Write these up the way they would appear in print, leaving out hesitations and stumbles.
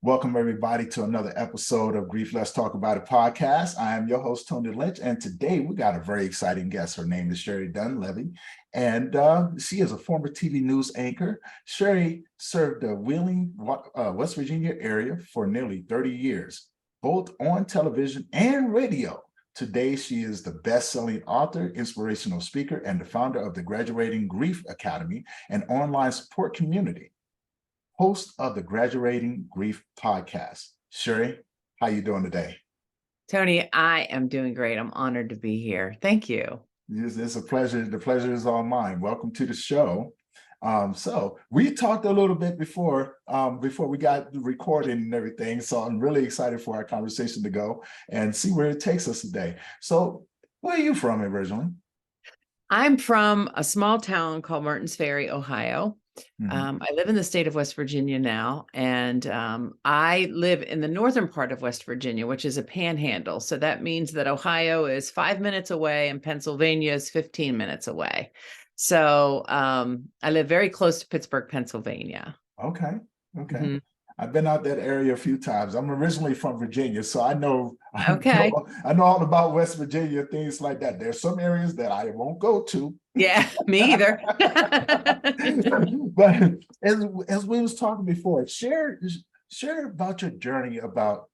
Welcome, everybody, to another episode of Grief Let's Talk About It podcast. I am your host, Tony Lynch, and today we got a very exciting guest. Her name is Sherrie Dunlevy, and she is a former TV news anchor. Sherrie served the Wheeling, West Virginia area for nearly 30 years, both on television and radio. Today, she is the best-selling author, inspirational speaker, and the founder of the Graduating Grief Academy, an online support community. Host of the Graduating Grief podcast. Sherrie, how you doing today? Tony, I am doing great. I'm honored to be here. Thank you. It's a pleasure. The pleasure is all mine. Welcome to the show. So we talked a little bit before we got the recording and everything. So I'm really excited for our conversation to go and see where it takes us today. So where are you from originally? I'm from a small town called Martins Ferry, Ohio. I live in the state of West Virginia now, and I live in the northern part of West Virginia, which is a panhandle. So that means that Ohio is 5 minutes away and Pennsylvania is 15 minutes away. So I live very close to Pittsburgh, Pennsylvania. Okay. I've been out that area a few times. I'm originally from Virginia, so I know all about West Virginia, things like that. There's some areas that I won't go to. Yeah, me either. But as we was talking before, share about your journey about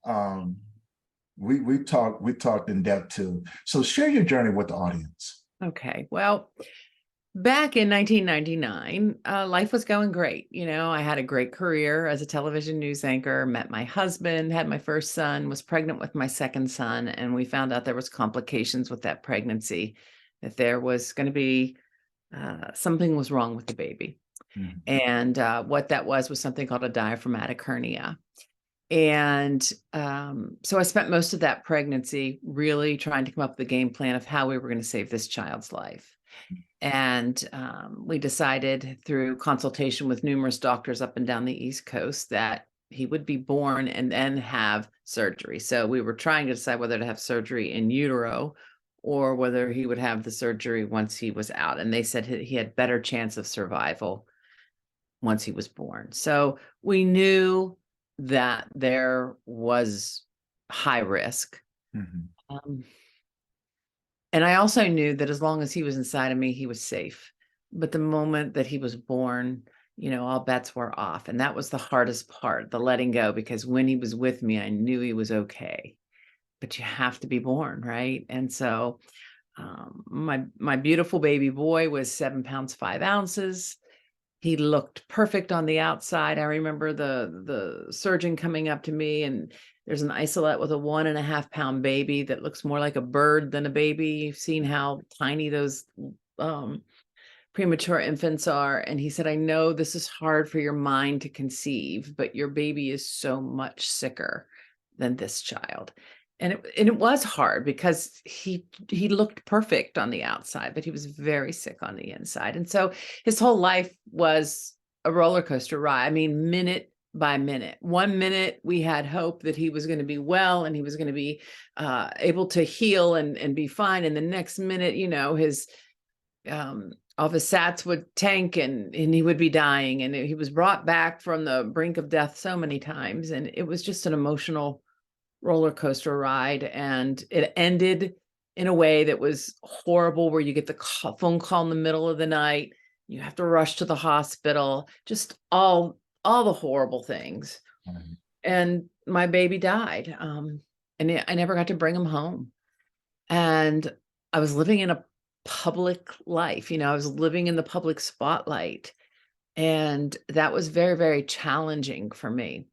we talked in depth too. So share your journey with the audience. Okay. Well, back in 1999, life was going great. You know, I had a great career as a television news anchor, met my husband, had my first son, was pregnant with my second son, and we found out there was complications with that pregnancy, that there was going to be something was wrong with the baby. And what that was something called a diaphragmatic hernia. And so I spent most of that pregnancy really trying to come up with a game plan of how we were going to save this child's life. And we decided through consultation with numerous doctors up and down the East Coast that he would be born and then have surgery. So we were trying to decide whether to have surgery in utero or whether he would have the surgery once he was out. And they said he had better chance of survival once he was born. So we knew that there was high risk. And I also knew that as long as he was inside of me, he was safe. But the moment that he was born, you know, all bets were off. And that was the hardest part, the letting go, because when he was with me, I knew he was okay. But you have to be born, right? And so my beautiful baby boy was 7 pounds, 5 ounces. He looked perfect on the outside. I remember the surgeon coming up to me, and there's an isolette with a 1.5 pound baby that looks more like a bird than a baby. You've seen how tiny those premature infants are. And he said, I know this is hard for your mind to conceive, but your baby is so much sicker than this child. And it was hard because he looked perfect on the outside, but he was very sick on the inside. And so his whole life was a roller coaster ride. I mean, minute by minute. 1 minute we had hope that he was going to be well and he was going to be able to heal and be fine. And the next minute, you know, his all of his sats would tank and he would be dying. And he was brought back from the brink of death so many times. And it was just an emotional roller coaster ride, and it ended in a way that was horrible, where you get the phone call in the middle of the night, you have to rush to the hospital, just all the horrible things. And my baby died, and I never got to bring him home. And I was living in a public life, you know, I was living in the public spotlight, and that was very, very challenging for me.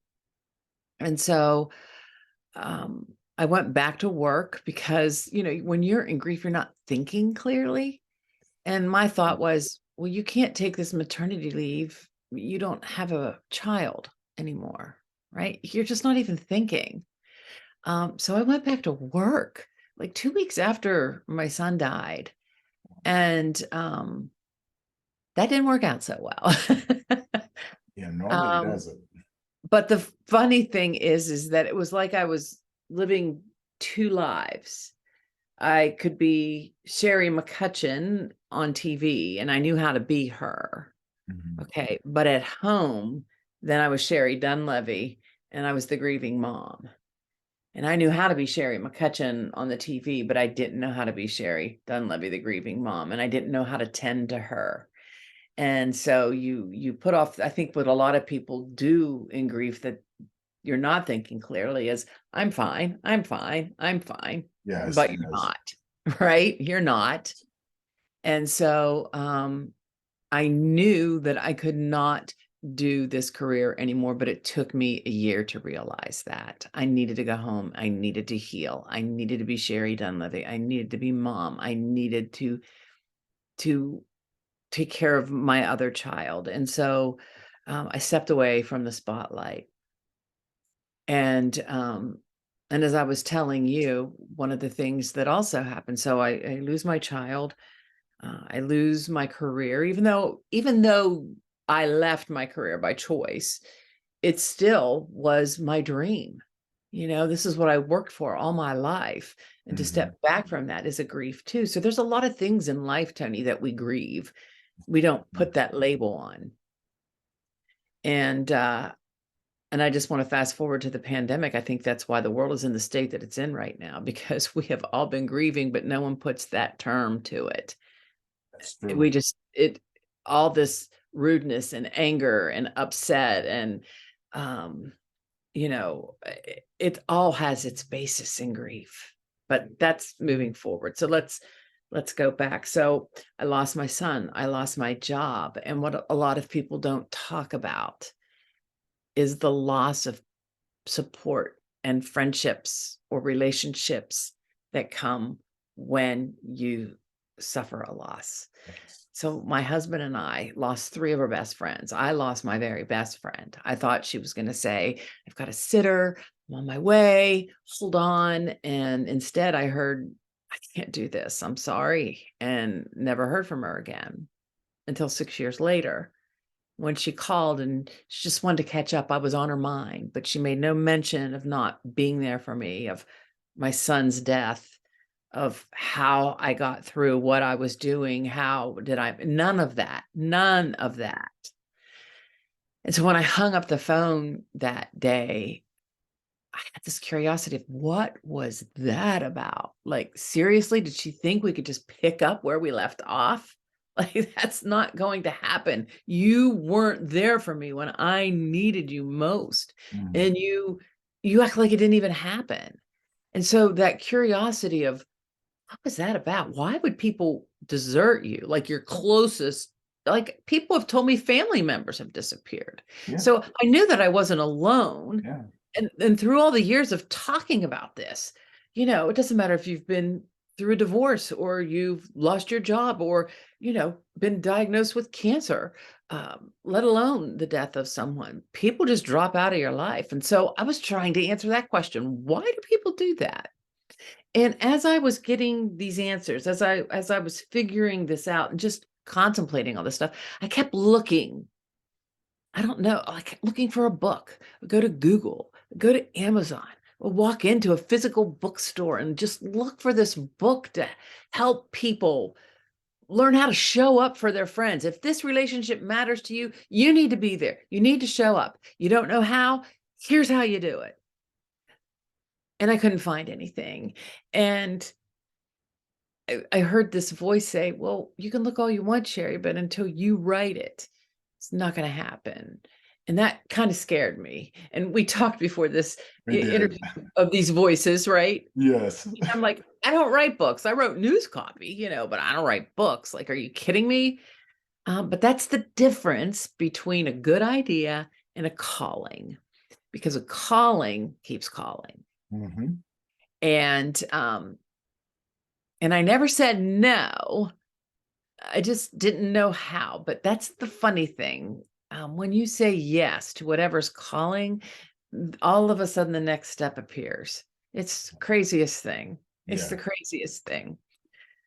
And so I went back to work because, you know, when you're in grief, you're not thinking clearly. And my thought was, well, you can't take this maternity leave. You don't have a child anymore, right? You're just not even thinking. So I went back to work like 2 weeks after my son died. And that didn't work out so well. Yeah, normally it doesn't. But the funny thing is that it was like I was living two lives. I could be Sherrie McCutcheon on TV, and I knew how to be her. Okay. But at home, then I was Sherrie Dunlevy, and I was the grieving mom. And I knew how to be Sherrie McCutcheon on the TV, but I didn't know how to be Sherrie Dunlevy, the grieving mom, and I didn't know how to tend to her. And so you put off, I think what a lot of people do in grief that you're not thinking clearly is, I'm fine, I'm fine, I'm fine. Yes, But you're yes. not, right? You're not. And so I knew that I could not do this career anymore, but it took me a year to realize that I needed to go home. I needed to heal. I needed to be Sherrie Dunlevy. I needed to be mom. I needed to take care of my other child. And so I stepped away from the spotlight. And as I was telling you, one of the things that also happened, so I lose my child, I lose my career, even though I left my career by choice, it still was my dream. This is what I worked for all my life. And to Mhm. step back from that is a grief too. So there's a lot of things in life, Tony, that we grieve. We don't put that label on. And I just want to fast forward to the pandemic. I think that's why the world is in the state that it's in right now, because we have all been grieving, but no one puts that term to it. That's true. We just all this rudeness and anger and upset and um it all has its basis in grief, but that's moving forward. So let's go back. So I lost my son, I lost my job, and what a lot of people don't talk about is the loss of support and friendships or relationships that come when you suffer a loss. Yes. So my husband and I lost three of our best friends. I lost my very best friend. I thought she was going to say, I've got a sitter, I'm on my way, hold on. And instead I heard, I can't do this, I'm sorry. And never heard from her again until 6 years later, when she called and she just wanted to catch up. I was on her mind, but she made no mention of not being there for me, of my son's death, of how I got through, what I was doing, how did I, none of that, none of that. And so when I hung up the phone that day, I had this curiosity of, what was that about? Like, seriously, did she think we could just pick up where we left off? Like, that's not going to happen. You weren't there for me when I needed you most. Mm. And you act like it didn't even happen. And so that curiosity of, what was that about? Why would people desert you? Like your closest, like people have told me family members have disappeared. Yeah, So I knew that I wasn't alone. yeah. And through all the years of talking about this, it doesn't matter if you've been through a divorce or you've lost your job or, been diagnosed with cancer, let alone the death of someone. People just drop out of your life. And so I was trying to answer that question. Why do people do that? And as I was getting these answers, as I was figuring this out and just contemplating all this stuff, I kept looking. I don't know, like looking for a book. Go to Google, go to Amazon, or walk into a physical bookstore and just look for this book to help people learn how to show up for their friends. If this relationship matters to you, you need to be there. You need to show up. You don't know how? Here's how you do it. And I couldn't find anything. And I heard this voice say, well, you can look all you want, Sherrie, but until you write it, it's not going to happen. And that kind of scared me. And we talked before this We did. interview of these voices, right? Yes. I'm like, I don't write books. I wrote news copy, but I don't write books. Like, are you kidding me? But that's the difference between a good idea and a calling, because a calling keeps calling. Hmm. And I never said no. I just didn't know how. But that's the funny thing. When you say yes to whatever's calling, all of a sudden the next step appears. It's the craziest thing. It's the Yeah. craziest thing.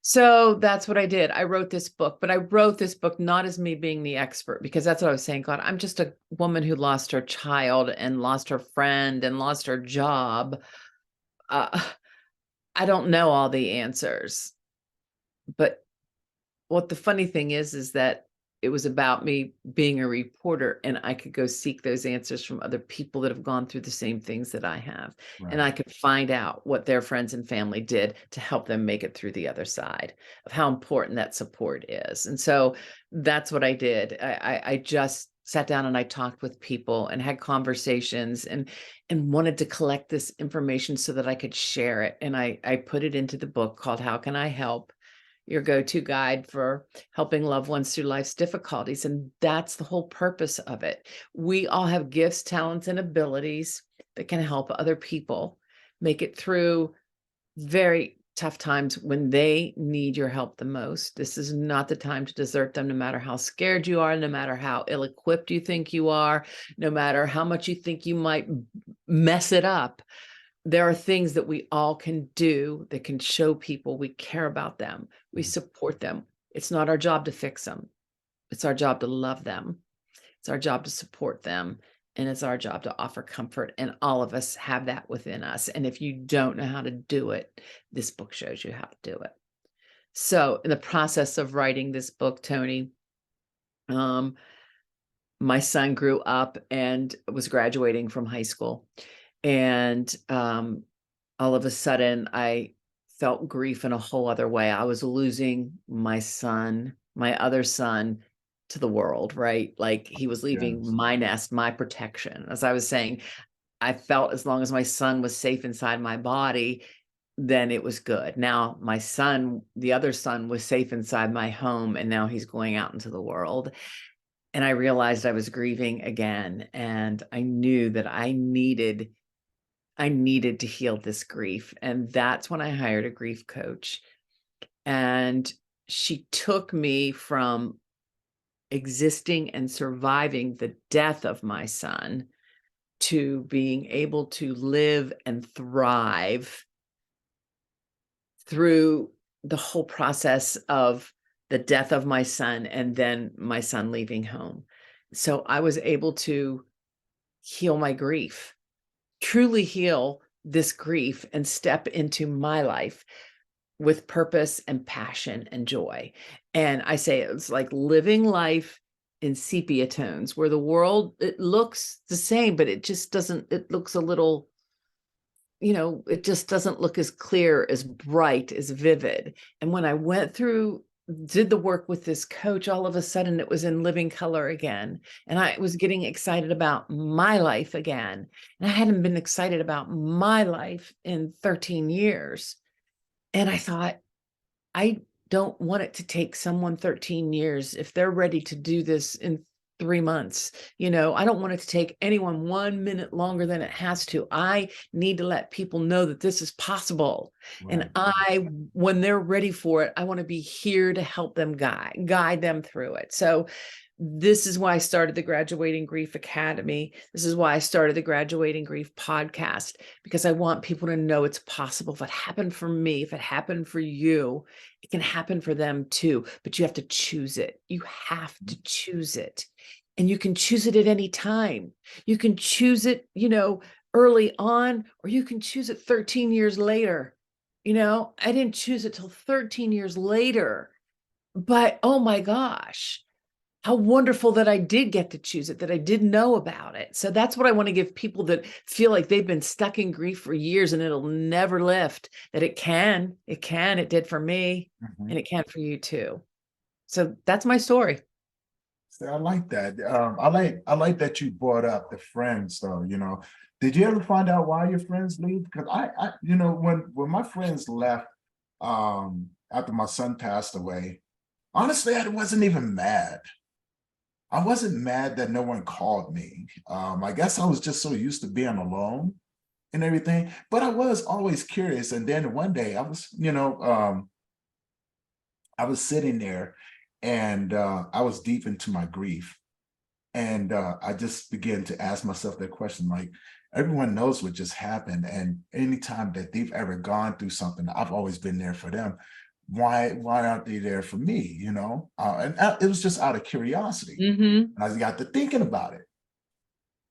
So that's what I did. I wrote this book, but I wrote this book not as me being the expert, because that's what I was saying. God, I'm just a woman who lost her child and lost her friend and lost her job. Uh, I don't know all the answers. But what the funny thing is that it was about me being a reporter, and I could go seek those answers from other people that have gone through the same things that I have. And Right. I could find out what their friends and family did to help them make it through the other side, of how important that support is. And so that's what I did. I just sat down and I talked with people and had conversations and wanted to collect this information so that I could share it. And I put it into the book called How Can I Help? Your go-to guide for helping loved ones through life's difficulties. And that's the whole purpose of it. We all have gifts, talents, and abilities that can help other people make it through very tough times when they need your help the most. This is not the time to desert them, no matter how scared you are, no matter how ill-equipped you think you are, no matter how much you think you might mess it up. There are things that we all can do that can show people we care about them, we Mm. support them. It's not our job to fix them. It's our job to love them. It's our job to support them. And it's our job to offer comfort. And all of us have that within us. And if you don't know how to do it, this book shows you how to do it. So, in the process of writing this book, Tony, um, my son grew up and was graduating from high school. And all of a sudden, I felt grief in a whole other way. I was losing my son, my other son, to the world, right? Like he was leaving Yes. my nest, my protection. As I was saying, I felt as long as my son was safe inside my body, then it was good. Now, my son, the other son, was safe inside my home, and now he's going out into the world. And I realized I was grieving again, and I knew that I needed to heal this grief. And that's when I hired a grief coach. And she took me from existing and surviving the death of my son to being able to live and thrive through the whole process of the death of my son and then my son leaving home. So I was able to heal my grief, truly heal this grief and step into my life with purpose and passion and joy. And I say it's like living life in sepia tones where the world, it looks the same, but it just doesn't, it looks a little, it just doesn't look as clear, as bright, as vivid. And when I went through, did the work with this coach, all of a sudden it was in living color again. And I was getting excited about my life again. And I hadn't been excited about my life in 13 years. And I thought, I don't want it to take someone 13 years if they're ready to do this in 3 months. I don't want it to take anyone 1 minute longer than it has to. I need to let people know that this is possible. And Right. when they're ready for it, I want to be here to help them guide them through it. So this is why I started the Graduating Grief Academy. This is why I started the Graduating Grief podcast, because I want people to know it's possible. If it happened for me, if it happened for you, it can happen for them too. But you have to choose it. You have to choose it. And you can choose it at any time. You can choose it, early on, or you can choose it 13 years later. I didn't choose it till 13 years later. But oh my gosh, how wonderful that I did get to choose it, that I did know about it. So that's what I want to give people that feel like they've been stuck in grief for years and it'll never lift, that it did for me, Mhm. and it can for you too. So that's my story. See, I like that. I like that you brought up the friends though, Did you ever find out why your friends leave? Because when my friends left after my son passed away, honestly, I wasn't even mad. I wasn't mad that no one called me. I guess I was just so used to being alone and everything, but I was always curious. And then one day I was sitting there and I was deep into my grief. And I just began to ask myself that question, like, everyone knows what just happened. And anytime that they've ever gone through something, I've always been there for them. Why aren't they there for me? It was just out of curiosity. Hmm. And I got to thinking about it.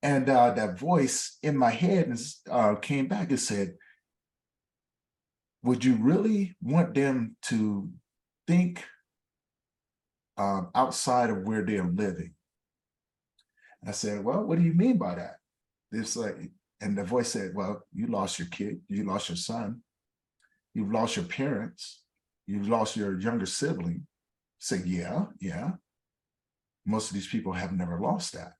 And that voice in my head came back and said, would you really want them to think outside of where they're living. And I said, well, what do you mean by that? It's like, and the voice said, well, you lost your kid, you lost your son, you've lost your parents, you've lost your younger sibling. Say, yeah, yeah. Most of these people have never lost that.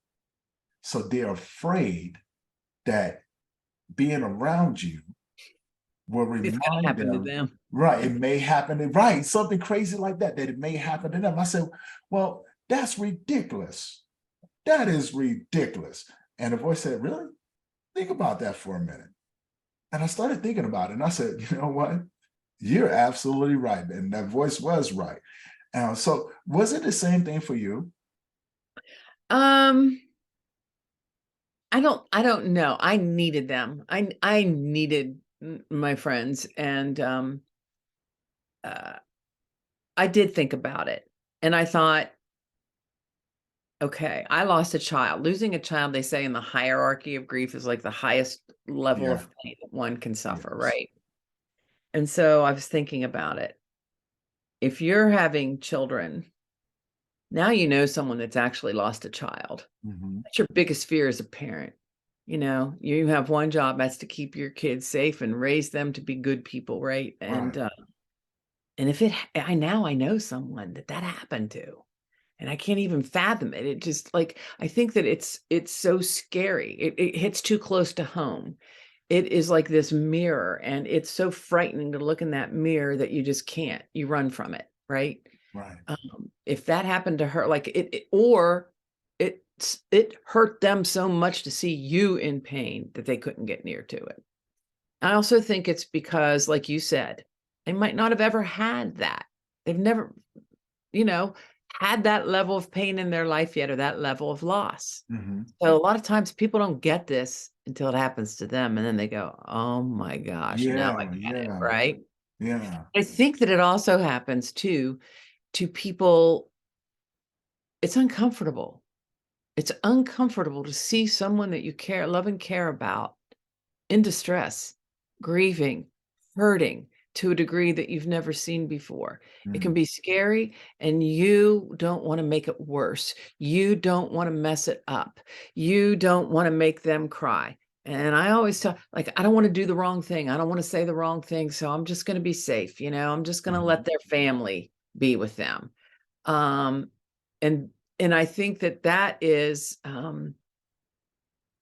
So they're afraid that being around you will It's going to remind happen to them, them. right, it may happen, right, something crazy like that, that it may happen to them. I said, well, that's ridiculous. That is ridiculous. And the voice said, really? Think about that for a minute. And I started thinking about it. And I said, you know what? You're absolutely right. And that voice was right. So was it the same thing for you? Um, I don't know. I needed them. I needed my friends, and uh, I did think about it, and I thought, okay, I lost a child. Losing a child, they say in the hierarchy of grief, is like the highest level Yeah. of pain that one can suffer, Yes. right? And so I was thinking about it. If you're having children, now you know someone that's actually lost a child. Mm-hmm. That's your biggest fear as a parent. You know, you have one job, that's to keep your kids safe and raise them to be good people, right? Right. And if I know someone that happened to, and I can't even fathom it. It just like, I think that it's so scary. It hits too close to home. It is like this mirror, and it's so frightening to look in that mirror that you just can't. You run from it, right? Right. If that happened to her, like or it hurt them so much to see you in pain that they couldn't get near to it. I also think it's because, like you said, they might not have ever had that. They've never, you know, had that level of pain in their life yet, or that level of loss. Mm-hmm. So a lot of times people don't get this until it happens to them, and then they go, "Oh my gosh, now I Yeah. get it," Yeah. right? Yeah. I think that it also happens too to people. It's uncomfortable. It's uncomfortable to see someone that you love and care about in distress, grieving, hurting to a degree that you've never seen before. It can Mm. be scary, and you don't want to make it worse. You don't want to mess it up. You don't want to make them cry. And I always tell, like, I don't want to do the wrong thing. I don't want to say the wrong thing. So I'm just going to be safe. I'm just going to Mm-hmm. let their family be with them. Um, and and I think that is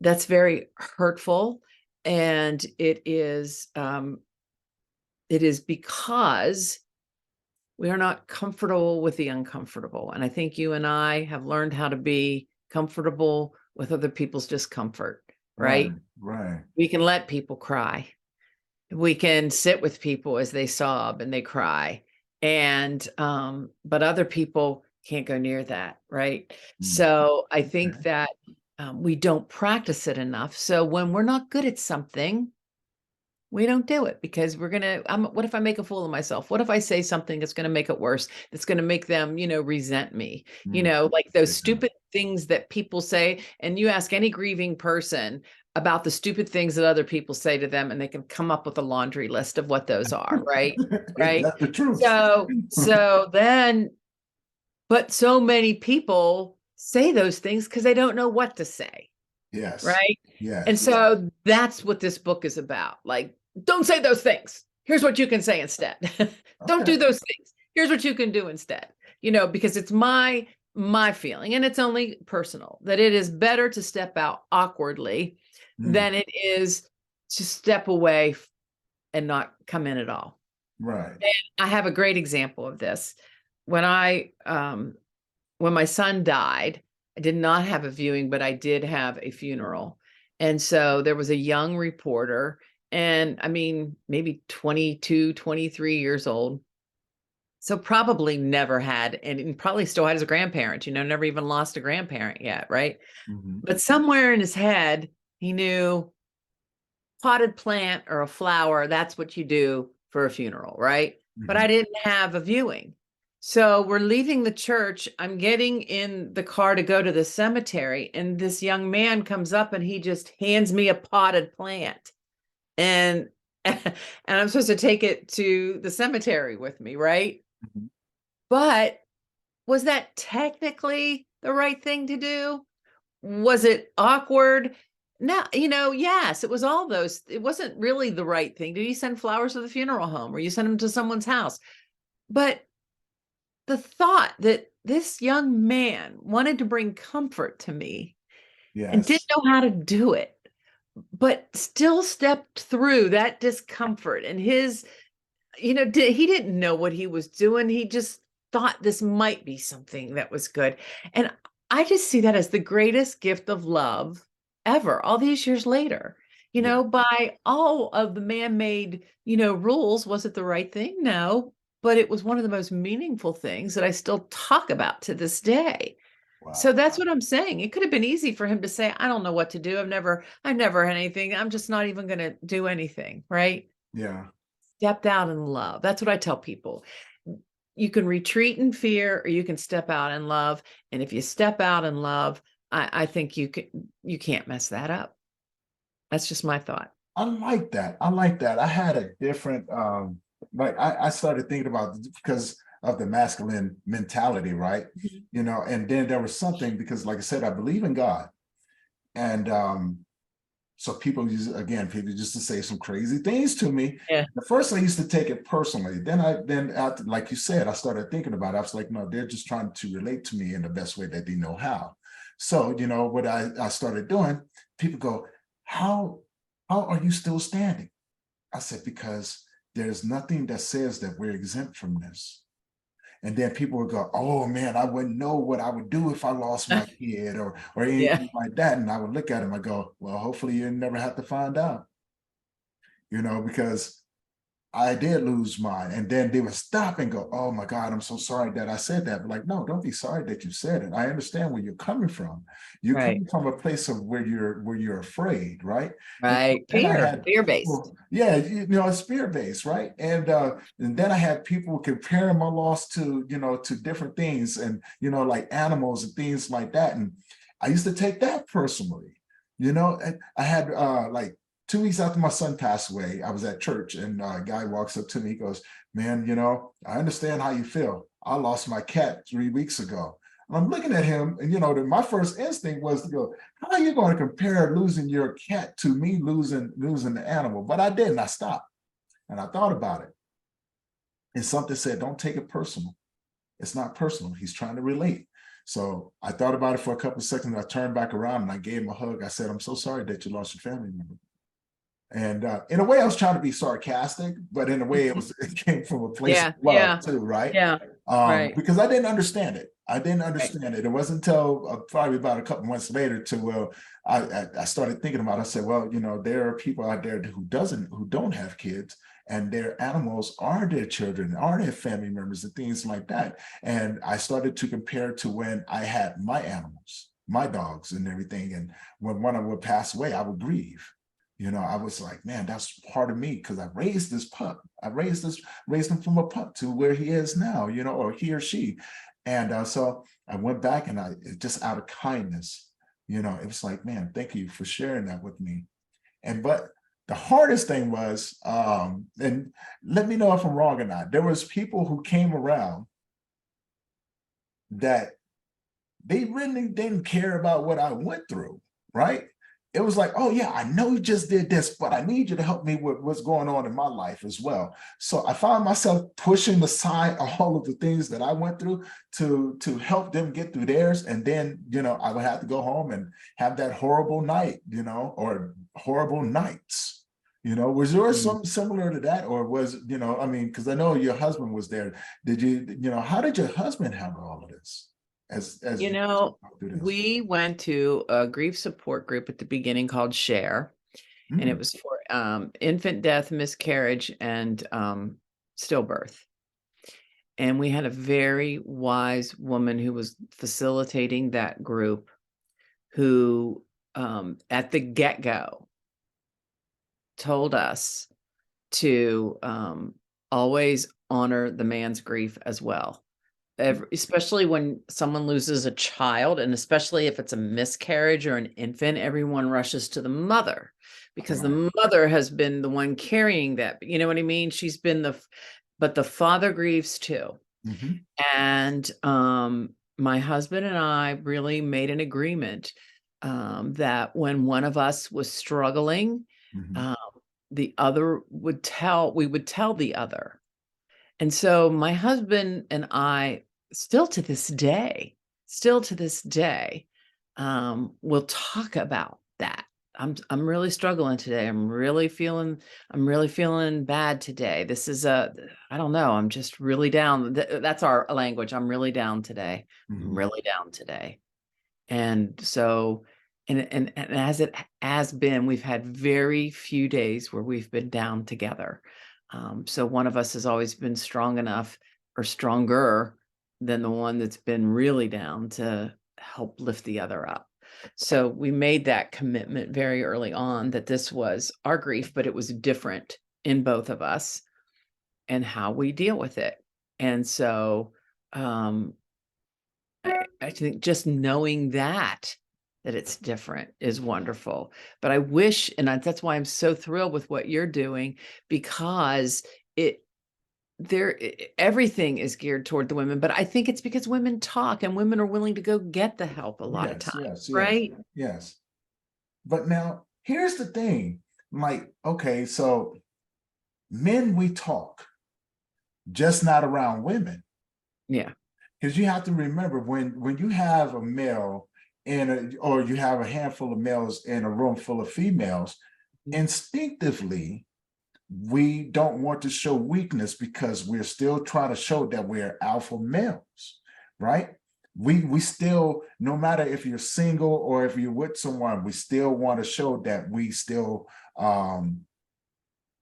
that's very hurtful, and it is because we are not comfortable with the uncomfortable. And I think you and I have learned how to be comfortable with other people's discomfort, Right. right? Right. We can let people cry. We can sit with people as they sob and they cry. And but other people can't go near that, right? Mm. So I think Okay. that we don't practice it enough. So when we're not good at something, we don't do it because what if I make a fool of myself? What if I say something that's going to make it worse? That's going to make them, resent me, Mm. like those Yeah. stupid things that people say. And you ask any grieving person about the stupid things that other people say to them, and they can come up with a laundry list of what those are. Right. Right. That's the truth. So then, but so many people say those things because they don't know what to say. Yes. Right. And Yes. so that's what this book is about. Like, don't say those things. Here's what you can say instead. Don't Okay. do those things. Here's what you can do instead. Because it's my feeling, and it's only personal, that it is better to step out awkwardly Mm. than it is to step away and not come in at all. Right. And I have a great example of this. When when my son died, I did not have a viewing, but I did have a funeral. And so there was a young reporter, and I mean, maybe 22, 23 years old. So probably never had, and probably still had his grandparents, never even lost a grandparent yet, right? Mm-hmm. But somewhere in his head, he knew potted plant or a flower, that's what you do for a funeral, right? But Mm-hmm. I didn't have a viewing. So we're leaving the church. I'm getting in the car to go to the cemetery, and this young man comes up and he just hands me a potted plant. And and I'm supposed to take it to the cemetery with me, right? Mm-hmm. But Was that technically the right thing to do? Was it awkward? No, yes, it was all those. It wasn't really the right thing. Did you send flowers to the funeral home or you send them to someone's house? But the thought that this young man wanted to bring comfort to me and didn't Yes. know how to do it, but still stepped through that discomfort and his, he didn't know what he was doing. He just thought this might be something that was good. And I just see that as the greatest gift of love ever, all these years later. Yeah. By all of the man-made, rules, was it the right thing? No, but it was one of the most meaningful things that I still talk about to this day. So Wow. that's what I'm saying. It could have been easy for him to say, I don't know what to do. I've never had anything. I'm just not even going to do anything, right? Yeah. Stepped out in love. That's what I tell people. You can retreat in fear or you can step out in love. And if you step out in love, I think you can't mess that up. That's just my thought. I like that. I like that. I had a different like I started thinking about because of the masculine mentality, right? Mhm. And then there was something because like I said, I believe in God. And so people used to say some crazy things to me. Yeah. At first I used to take it personally. Then after, like you said, I started thinking about it. I was like, no, they're just trying to relate to me in the best way that they know how. So, what I started doing, people go, how how are you still standing? I said, because there's nothing that says that we're exempt from this. And then people would go, oh man, I wouldn't know what I would do if I lost my kid or Yeah. anything like that. And I would look at them, I go, well, hopefully you never have to find out, because I did lose mine. And then they would stop and go, oh my God, I'm so sorry that I said that. But like, no, don't be sorry that you said it. I understand where you're coming from. You're Right. coming from a place of where you're afraid, right? And so Right. then I Fear, had fear-based. people, yeah, it's fear-based, right? And then I had people comparing my loss to different things and like animals and things like that. And I used to take that personally. And I had like 2 weeks after my son passed away, I was at church and a guy walks up to me. He goes, man, I understand how you feel. I lost my cat 3 weeks ago. And I'm looking at him and, my first instinct was to go, how are you going to compare losing your cat to me losing the animal? But I didn't. I stopped and I thought about it. And something said, don't take it personal. It's not personal. He's trying to relate. So I thought about it for a couple of seconds. I turned back around and I gave him a hug. I said, I'm so sorry that you lost your family member. And in a way, I was trying to be sarcastic, but in a way, it Mhm. was it came from a place of Yeah. love Yeah. too, right? Yeah. Right. Because I didn't understand it. I didn't Right. understand it. It wasn't until probably about a couple months later I started thinking about it. I said, well, there are people out there who don't have kids, and their animals are their children, are their family members, and things like that. And I started to compare to when I had my animals, my dogs, and everything. And when one of them would pass away, I would grieve. I was like, man, that's part of me because I raised this pup. Raised him from a pup to where he is now, or he or she. And so I went back and just out of kindness, it was like, man, thank you for sharing that with me. But the hardest thing was, and let me know if I'm wrong or not, there was people who came around that they really didn't care about what I went through, right? It was like, oh yeah, I know you just did this, but I need you to help me with what's going on in my life as well. So I found myself pushing aside all of the things that I went through to help them get through theirs. And then, I would have to go home and have that horrible night, or horrible nights. Was yours Mm. something similar to that? Or was, I mean, because I know your husband was there. Did you, how did your husband handle all of this? As You you know, go through this. we went to a grief support group at the beginning called Share, and it Mm, was for infant death, miscarriage, and stillbirth. And we had a very wise woman who was facilitating that group who, at the get-go, told us to always honor the man's grief as well. Especially when someone loses a child, and especially if it's a miscarriage or an infant, everyone rushes to the mother because right. the mother has been the one carrying that. You know what I mean? She's been but the father grieves too. Mhm. And my husband and I really made an agreement that when one of us was struggling, Mhm. um, we would tell the other. And so my husband and I, still to this day, still to this day, will talk about that. I'm really struggling today. I'm really feeling bad today. This is I don't know. I'm just really down. That's our language. I'm really down today. I'm Mhm. really down today. And so, and as it has been, we've had very few days where we've been down together. So one of us has always been strong enough or stronger than the one that's been really down to help lift the other up. So we made that commitment very early on that this was our grief, but it was different in both of us and how we deal with it. And so, um, I think just knowing that it's different is wonderful. But I wish, and that's why I'm so thrilled with what you're doing, because it everything is geared toward the women, but I think it's because women talk and women are willing to go get the help a lot of Yes, times, yes, yes, right? yes. But now here's the thing. Like, okay, so men we talk, just not around women. Yeah. Because you have to remember when you have a male or you have a handful of males in a room full of females, Mhm. instinctively we don't want to show weakness because we're still trying to show that we're alpha males, right? We still, no matter if you're single or if you're with someone, we still want to show that um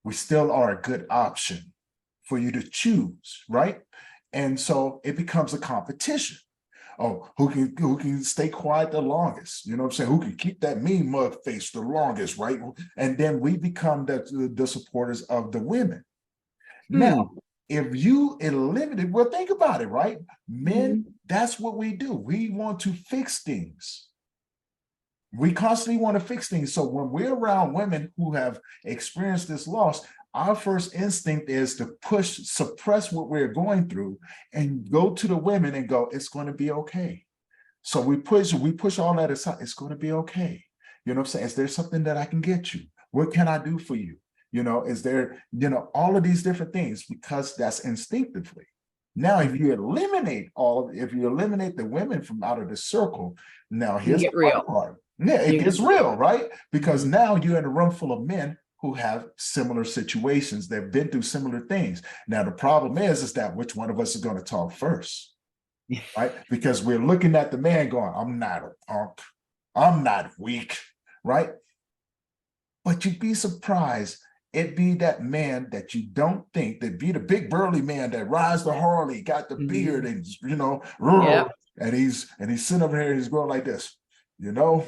we still are a good option for you to choose, right? And so it becomes a competition. Oh, who can stay quiet the longest? You know what I'm saying? Who can keep that mean mug face the longest, right? And then we become the supporters of the women. Now, Hmm. if you eliminate, well, think about it, right? Men, Mhm. that's what we do. We want to fix things. We constantly want to fix things. So when we're around women who have experienced this loss, our first instinct is to suppress what we're going through and go to the women and go, it's going to be okay. So we push all that aside. It's going to be okay. You know what I'm saying? Is there something that I can get you? What can I do for you? Is there, all of these different things because that's instinctively. Now, Mhm. if you eliminate the women from out of the circle, now You here's the get fun real. part. Yeah, it You get gets real. real, right? Because Mhm. now you're in a room full of men who have similar situations. They've been through similar things. Now, the problem is that which one of us is going to talk first, right? Because we're looking at the man going, I'm not a punk. I'm not weak, right? But you'd be surprised. It be that man that you don't think, that be the big burly man that rides the Harley, got the beard, Mhm. and Yep. and he's sitting over here and he's going like this, you know,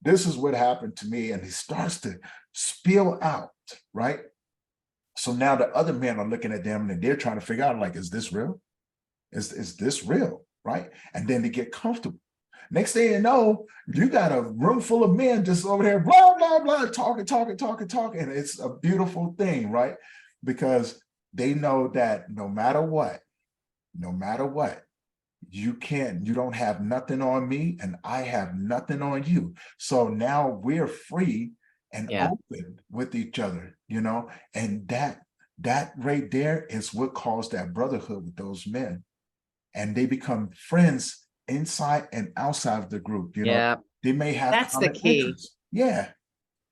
this is what happened to me. And he starts to spill out, right? So now the other men are looking at them and they're trying to figure out, like, is this real? Is this real? Right? And then they get comfortable. Next thing you know, you got a room full of men just over there, blah, blah, blah, talking, talking, talking, talking. And it's a beautiful thing, right? Because they know that no matter what, you don't have nothing on me and I have nothing on you. So now we're free and Yeah. open with each other, and that right there is what caused that brotherhood with those men, and they become friends inside and outside of the group. Yeah. They may have That's the common key. interests. Yeah,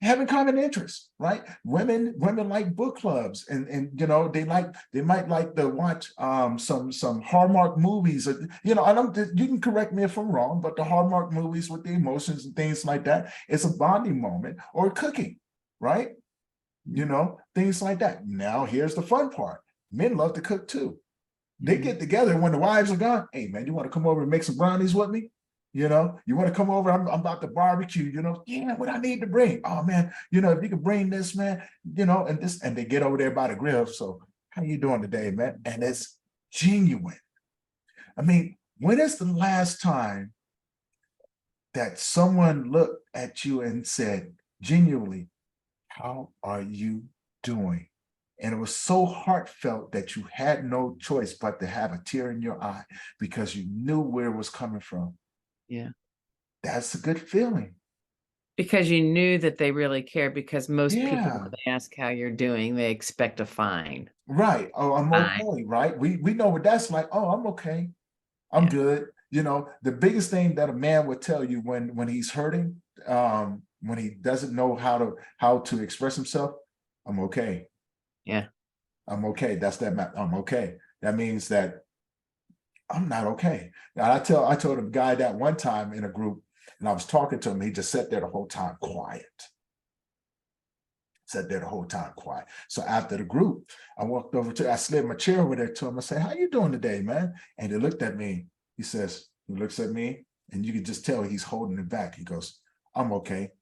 having common interests, right? Women like book clubs, and they might like to watch some Hallmark movies. I don't. You can correct me if I'm wrong, but the Hallmark movies with the emotions and things like that, it's a bonding moment, or cooking, right? Things like that. Now here's the fun part: men love to cook too. They Mhm. get together when the wives are gone. Hey man, you want to come over and make some brownies with me? You want to come over? I'm about to barbecue. Yeah, what I need to bring. Oh man, if you could bring this, man, and this, and they get over there by the grill. So how you doing today, man? And it's genuine. I mean, when is the last time that someone looked at you and said, genuinely, how are you doing? And it was so heartfelt that you had no choice but to have a tear in your eye because you knew where it was coming from. Yeah. That's a good feeling. Because you knew that they really care, because most people, when Yeah, they ask how you're doing, they expect a fine. right. Oh, I'm Fine. okay, right? We know what that's like. Oh, I'm okay. I'm Yeah. good. You know, the biggest thing that a man would tell you when he's hurting, when he doesn't know how to express himself, I'm okay. Yeah. I'm okay. That's that. I'm okay. That means that I'm not okay. Now I told a guy that one time in a group, and I was talking to him. He just sat there the whole time, quiet. Sat there the whole time, quiet. So after the group, I slid my chair over there to him. I said, "How you doing today, man?" And he looked at me. He looks at me, and you can just tell he's holding it back. He goes, "I'm okay."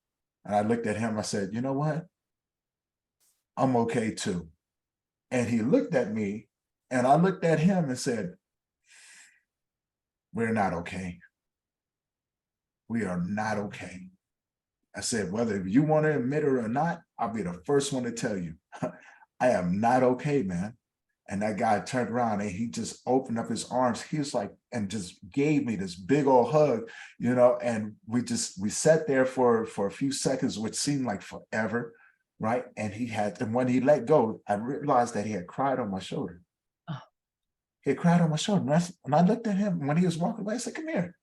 And I looked at him. I said, "You know what? I'm okay too." And he looked at me, and I looked at him and said, "We're not okay. We are not okay." I said, "Whether you want to admit it or not, I'll be the first one to tell you, I am not okay, man." And that guy turned around and he just opened up his arms. He was like, and just gave me this big old hug, and we sat there for a few seconds, which seemed like forever, right? And when he let go, I realized that he had cried on my shoulder. Oh, He had cried on my shoulder. And I looked at him when he was walking away. I said, "Come here."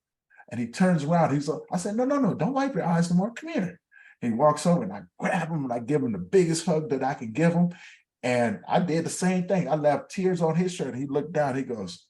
And he turns around. I said, "No, no, no, don't wipe your eyes no more. Come here." He walks over and I grab him and I give him the biggest hug that I can give him. And I did the same thing. I left tears on his shirt. He looked down. He goes,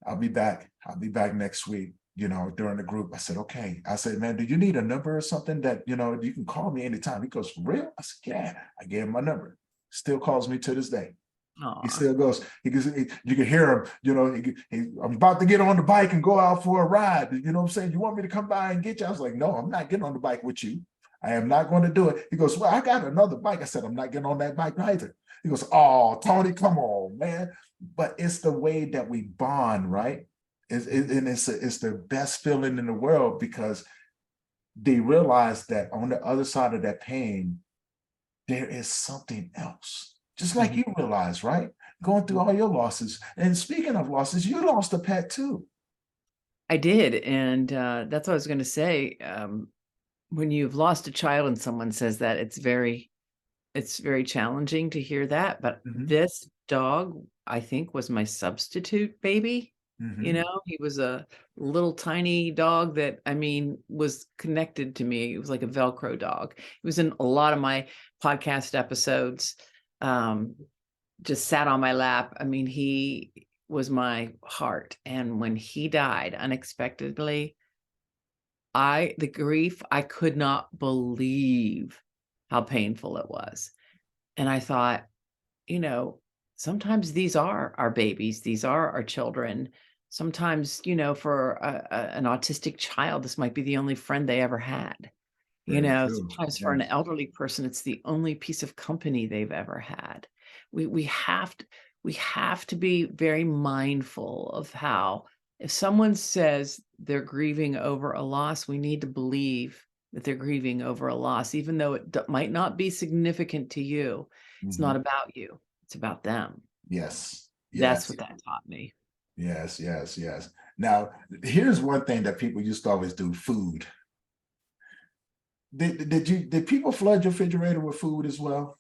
"I'll be back. I'll be back next week, during the group." I said, "Okay." I said, "Man, do you need a number or something that, you can call me anytime?" He goes, "For real?" I said, "Yeah." I gave him my number. Still calls me to this day. He aw. still goes, you can hear him, I'm about to get on the bike and go out for a ride. You know what I'm saying? "You want me to come by and get you?" I was like, "No, I'm not getting on the bike with you. I am not going to do it." He goes, "Well, I got another bike." I said, "I'm not getting on that bike either." He goes, "Oh, Tony, come on, man." But it's the way that we bond, right? It's the best feeling in the world because they realize that on the other side of that pain, there is something else. Just like Mhm. you realize, right? Going through all your losses. And speaking of losses, you lost a pet too. I did, and, that's what I was gonna say. When you've lost a child and someone says that, it's very challenging to hear that, but Mhm, this dog, I think, was my substitute baby. mhm. He was a little tiny dog that, I mean, was connected to me. It was like a Velcro dog. He was in a lot of my podcast episodes, um, just sat on my lap. I mean, he was my heart, and when he died unexpectedly, the grief, I could not believe how painful it was. And I thought, you know, sometimes these are our babies, these are our children. Sometimes, for an autistic child, this might be the only friend they ever had. Very true. Sometimes for an Yes. elderly person, it's the only piece of company they've ever had. We have to we have to be very mindful of how, if someone says they're grieving over a loss, we need to believe that they're grieving over a loss, even though it might not be significant to you. It's not Mhm. about you. It's about them. Yes. That's Yes. what that taught me. Yes. Yes. Yes. Now, here's one thing that people used to always do: food. Did people flood your refrigerator with food as well?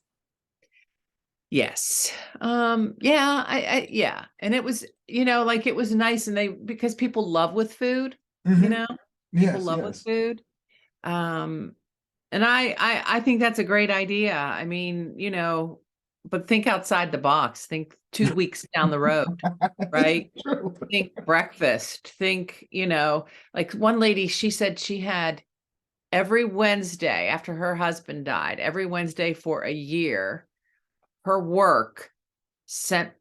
Yes. Yeah, yeah. And it was, like it was nice, and because people love with food, you Mhm. know, people Yes. love with Yes. food. Um, and I think that's a great idea. I mean, but think outside the box. Think 2 weeks down the road, This is right? true. Think breakfast. Think, like one lady, she said she had every Wednesday after her husband died, every Wednesday for a year, her work sent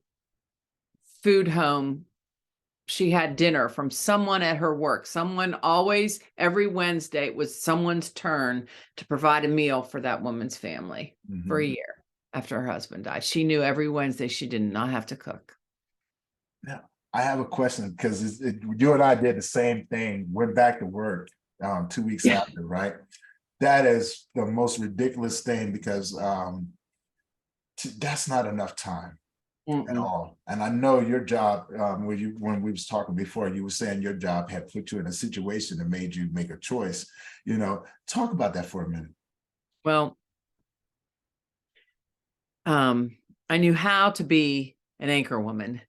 food home. She had dinner from someone at her work. Someone always, every Wednesday, it was someone's turn to provide a meal for that woman's family for a Mhm. year after her husband died. She knew every Wednesday she did not have to cook. Now, I have a question because you and I did the same thing. Went back to work 2 weeks Yeah. after, right? That is the most ridiculous thing because That's not enough time at Mm-mm. all. And I know your job, when we was talking before, you were saying your job had put you in a situation that made you make a choice. Talk about that for a minute. Well, I knew how to be an anchor woman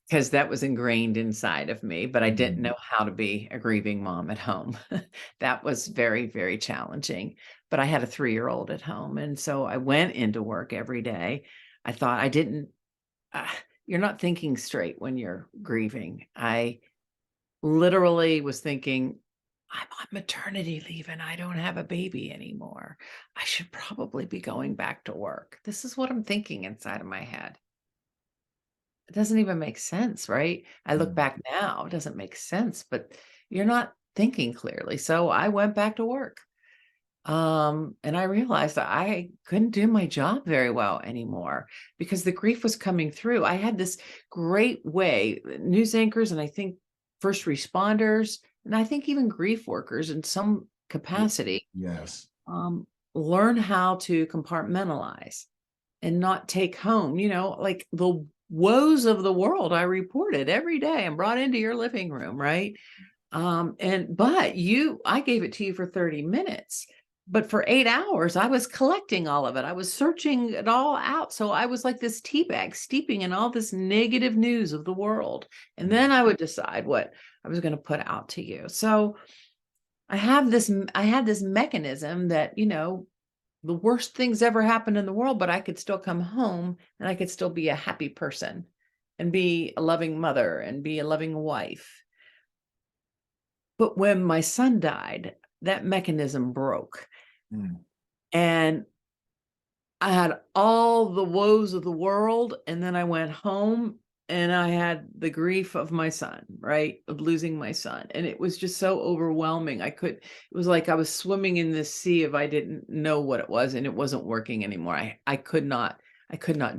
because that was ingrained inside of me, but I didn't Mhm. know how to be a grieving mom at home. That was very, very challenging. But I had a 3-year-old at home. And so I went into work every day. I thought I didn't, uh, you're not thinking straight when you're grieving. I literally was thinking, I'm on maternity leave and I don't have a baby anymore. I should probably be going back to work. This is what I'm thinking inside of my head. It doesn't even make sense, right? I look Mhm. back now, it doesn't make sense, but you're not thinking clearly. So I went back to work. And I realized that I couldn't do my job very well anymore because the grief was coming through. I had this great way, news anchors, and I think first responders, and I think even grief workers in some capacity, Yes. um, learn how to compartmentalize and not take home, like the woes of the world I reported every day and brought into your living room, right? But I gave it to you for 30 minutes, but for 8 hours, I was collecting all of it. I was searching it all out. So I was like this tea bag steeping in all this negative news of the world. And then I would decide what I was going to put out to you. So I had this mechanism that, the worst things ever happened in the world, but I could still come home and I could still be a happy person and be a loving mother and be a loving wife. But when my son died, that mechanism broke. Mm. And I had all the woes of the world. And then I went home and I had the grief of my son, right? Of losing my son. And it was just so overwhelming. It was like I was swimming in this sea of I didn't know what it was and it wasn't working anymore. I could not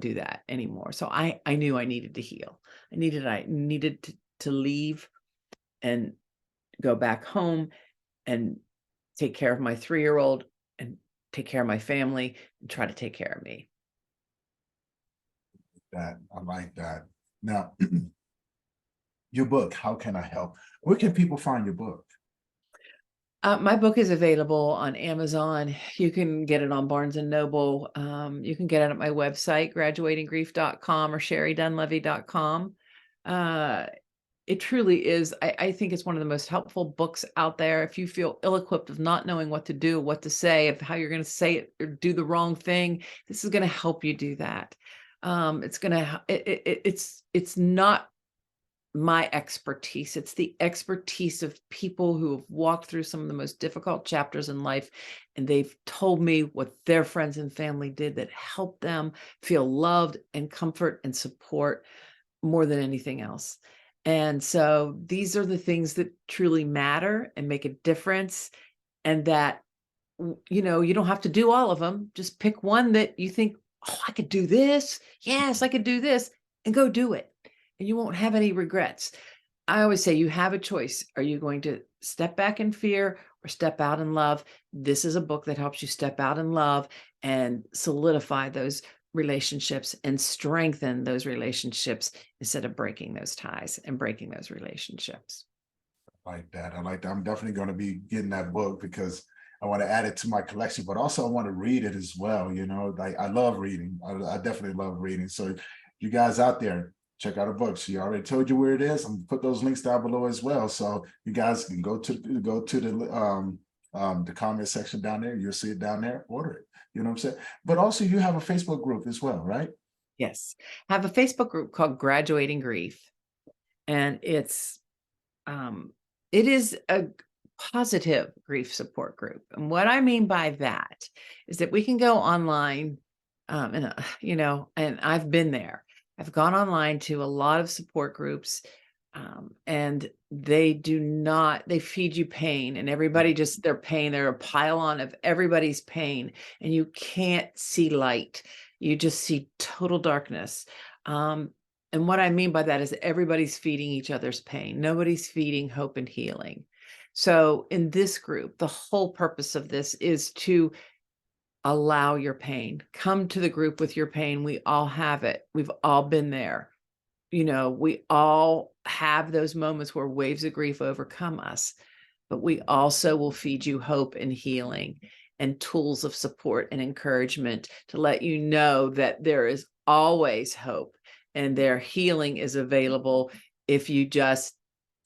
do that anymore. So I knew I needed to heal. I needed to leave and go back home and take care of my 3-year-old and take care of my family and try to take care of me. That I like that. Now, your book, How Can I Help? Where can people find your book? My book is available on Amazon. You can get it on Barnes and Noble. You can get it at my website, graduatinggrief.com or sherriedunlevy.com. Uh, it truly is. I think it's one of the most helpful books out there. If you feel ill-equipped of not knowing what to do, what to say, of how you're going to say it or do the wrong thing, this is going to help you do that. It's going to, it's not my expertise. It's the expertise of people who have walked through some of the most difficult chapters in life. And they've told me what their friends and family did that helped them feel loved and comfort and support more than anything else. And so these are the things that truly matter and make a difference. And that, you don't have to do all of them. Just pick one that you think, oh, I could do this. Yes, I could do this, and go do it. And you won't have any regrets. I always say you have a choice. Are you going to step back in fear or step out in love? This is a book that helps you step out in love and solidify those relationships and strengthen those relationships instead of breaking those ties and breaking those relationships. Like that. I like that. I'm definitely going to be getting that book because I want to add it to my collection, but also I want to read it as well. Like I love reading. I definitely love reading. So you guys out there, check out her book. She already told you where it is. I'm gonna put those links down below as well. So you guys can go to the comment section down there. You'll see it down there. Order it. You know what I'm saying? But also you have a Facebook group as well, right? Yes. I have a Facebook group called Graduating Grief, and um, it is a positive grief support group. And what I mean by that is that we can go online, and I've been there. I've gone online to a lot of support groups, and they feed you pain, and everybody just their pain, they're a pile-on of everybody's pain, and you can't see light. You just see total darkness. Um, and what I mean by that is everybody's feeding each other's pain. Nobody's feeding hope and healing. So in this group, the whole purpose of this is to allow your pain. Come to the group with your pain. We all have it. We've all been there. We all have those moments where waves of grief overcome us, but we also will feed you hope and healing and tools of support and encouragement to let you know that there is always hope and their healing is available if you just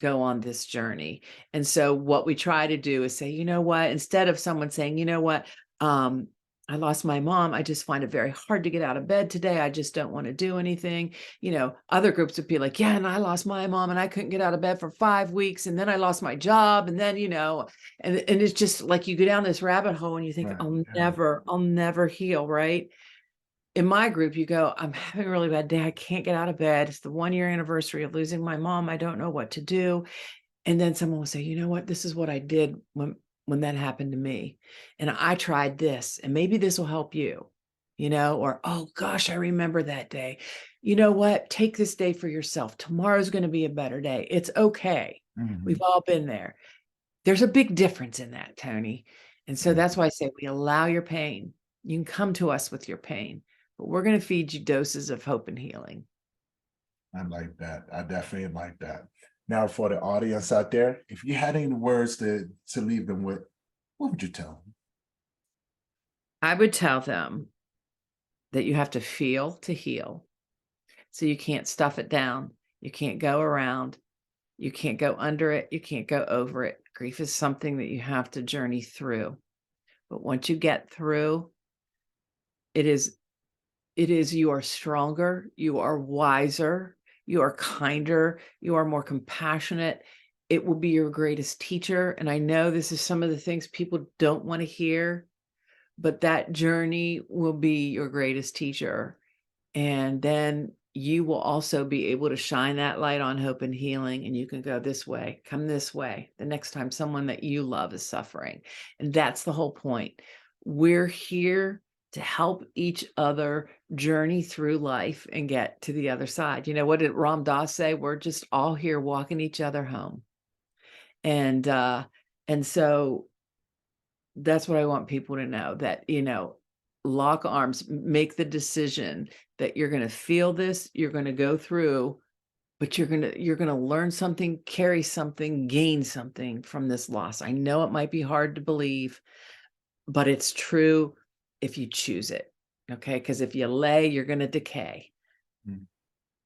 go on this journey. And so what we try to do is say, you know what, instead of someone saying, you know what, I lost my mom. I just find it very hard to get out of bed today. I just don't want to do anything. Other groups would be like, yeah, and I lost my mom and I couldn't get out of bed for 5 weeks. And then I lost my job. And then, and it's just like you go down this rabbit hole and you think, Right. I'll never heal. Right. In my group, you go, I'm having a really bad day. I can't get out of bed. It's the 1-year anniversary of losing my mom. I don't know what to do. And then someone will say, you know what, this is what I did when that happened to me. And I tried this, and maybe this will help you, or, oh gosh, I remember that day. You know what? Take this day for yourself. Tomorrow's going to be a better day. It's okay. We've Mhm. all been there. There's a big difference in that, Tony. And so that's why I say we allow your pain. You can come to us with your pain, but we're going to feed you doses of hope and healing. I like that. I definitely like that. Now, for the audience out there, if you had any words to leave them with, what would you tell them? I would tell them that you have to feel to heal. So you can't stuff it down. You can't go around. You can't go under it. You can't go over it. Grief is something that you have to journey through. But once you get through, it is you are stronger, you are wiser, you are kinder, you are more compassionate. It will be your greatest teacher. And I know this is some of the things people don't want to hear, but that journey will be your greatest teacher. And then you will also be able to shine that light on hope and healing. And you can go this way, come this way the next time someone that you love is suffering. And that's the whole point. We're here to help each other journey through life and get to the other side. What did Ram Dass say? We're just all here walking each other home. And so that's what I want people to know, that, lock arms, make the decision that you're going to feel this, you're going to go through, but you're going to learn something, carry something, gain something from this loss. I know it might be hard to believe, but it's true if you choose it. Okay? Because if you lay, you're going to decay. Mm.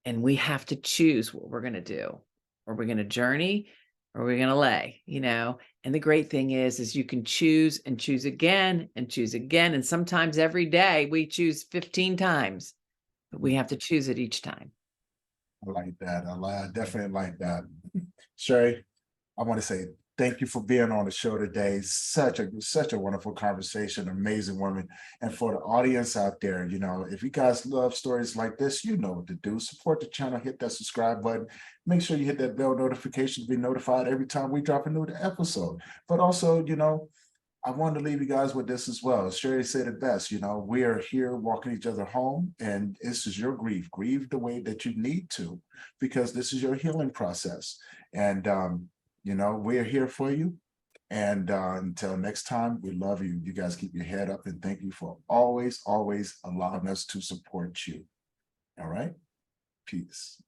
And we have to choose what we're going to do. Are we going to journey or are we going to lay, And the great thing is you can choose and choose again and choose again. And sometimes every day we choose 15 times, but we have to choose it each time. I like that. I definitely like that. Sherry, I want to say thank you for being on the show today. Such a wonderful conversation, amazing woman. And for the audience out there, if you guys love stories like this, you know what to do. Support the channel, hit that subscribe button. Make sure you hit that bell notification to be notified every time we drop a new episode. But also, I wanted to leave you guys with this as well. Sherry said it best, we are here walking each other home, and this is your grief. Grieve the way that you need to, because this is your healing process. And we're here for you. And until next time, we love you. You guys keep your head up, and thank you for always, always allowing us to support you. All right. Peace.